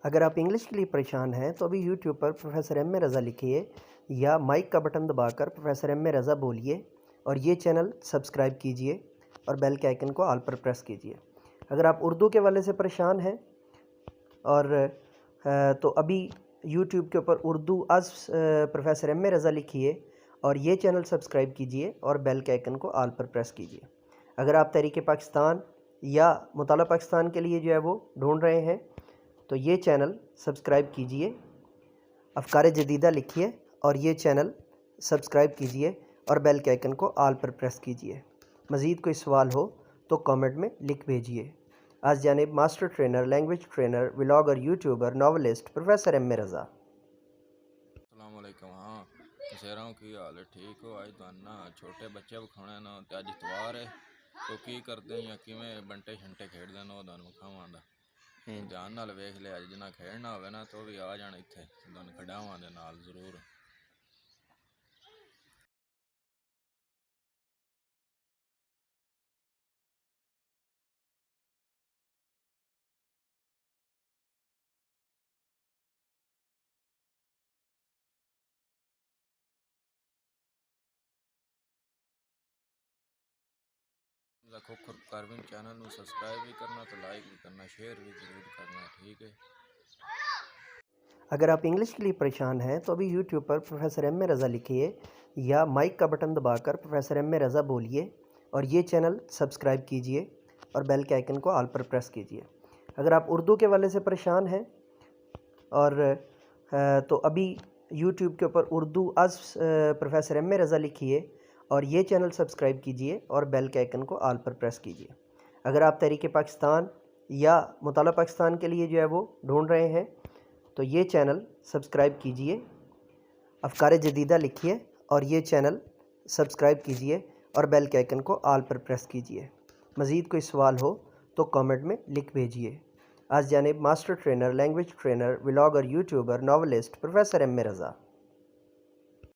اگر آپ انگلش کے لیے پریشان ہیں تو ابھی YouTube per professor M A رضا لکھیے یا مائک کا بٹن دبا کر پروفیسر ایم اے رضا بولیے اور یہ چینل سبسکرائب کیجئے اور بیل کے آئیکن کو آل پر پریس کیجئے۔ اگر آپ اردو کے والے سے پریشان ہیں اور تو ابھی یوٹیوب کے اوپر اردو از پروفیسر ایم اے رضا لکھیے اور یہ چینل سبسکرائب کیجئے اور بیل کے آئیکن کو آل پر پریس کیجئے۔ اگر آپ تحریک پاکستان یا مطالعہ پاکستان کے لیے جو ہے وہ ڈھونڈ رہے ہیں تو یہ چینل سبسکرائب کیجئے، افکار جدیدہ لکھیے اور یہ چینل سبسکرائب کیجئے اور بیل کے آئیکن کو آل پر پریس کیجئے۔ مزید کوئی سوال ہو تو کامنٹ میں لکھ بھیجئے۔ آج جانب master trainer, language trainer, vlogger, YouTuber, novelist professor M A Raza. السلام علیکم۔ ہاں کسیراں کی حال ہے؟ ٹھیک ہو؟ آج تنا چھوٹے بچے کھانے نا تے اج اتوار ہے تو کی کرتے ہیں یا کیویں بنٹے شنٹے کھیڈ دے نو تانوں کھاواں دا دھیان نال ویکھ لے۔ اج جنا کھیڈنا ہوے نا تو بھی آ جان ایتھے تانوں کھڈاواں دے نال ضرور۔ کھوکھر پروین چینل نو سبسکرائب بھی کرنا تو لائک بھی کرنا، شیئر بھی ضرور کرنا، ٹھیک ہے؟ اگر آپ انگلش کے لیے پریشان ہیں تو ابھی YouTube per professor M A رضا لکھیے یا مائک کا بٹن دبا کر پروفیسر ایم اے رضا بولیے اور یہ چینل سبسکرائب کیجئے اور بیل کے آئیکن کو آل پر پریس کیجئے۔ اگر آپ اردو کے والے سے پریشان ہیں اور تو ابھی یوٹیوب کے اوپر اردو از پروفیسر ایم اے رضا لکھیے اور یہ چینل سبسکرائب کیجئے اور بیل کے آئیکن کو آل پر پریس کیجئے۔ اگر آپ تحریک پاکستان یا مطالعہ پاکستان کے لیے جو ہے وہ ڈھونڈ رہے ہیں تو یہ چینل سبسکرائب کیجئے، افکار جدیدہ لکھیے اور یہ چینل سبسکرائب کیجئے اور بیل کے آئیکن کو آل پر پریس کیجئے۔ مزید کوئی سوال ہو تو کامنٹ میں لکھ بھیجئے۔ آج جانب master trainer, language trainer, vlogger, YouTuber, novelist professor M A Raza.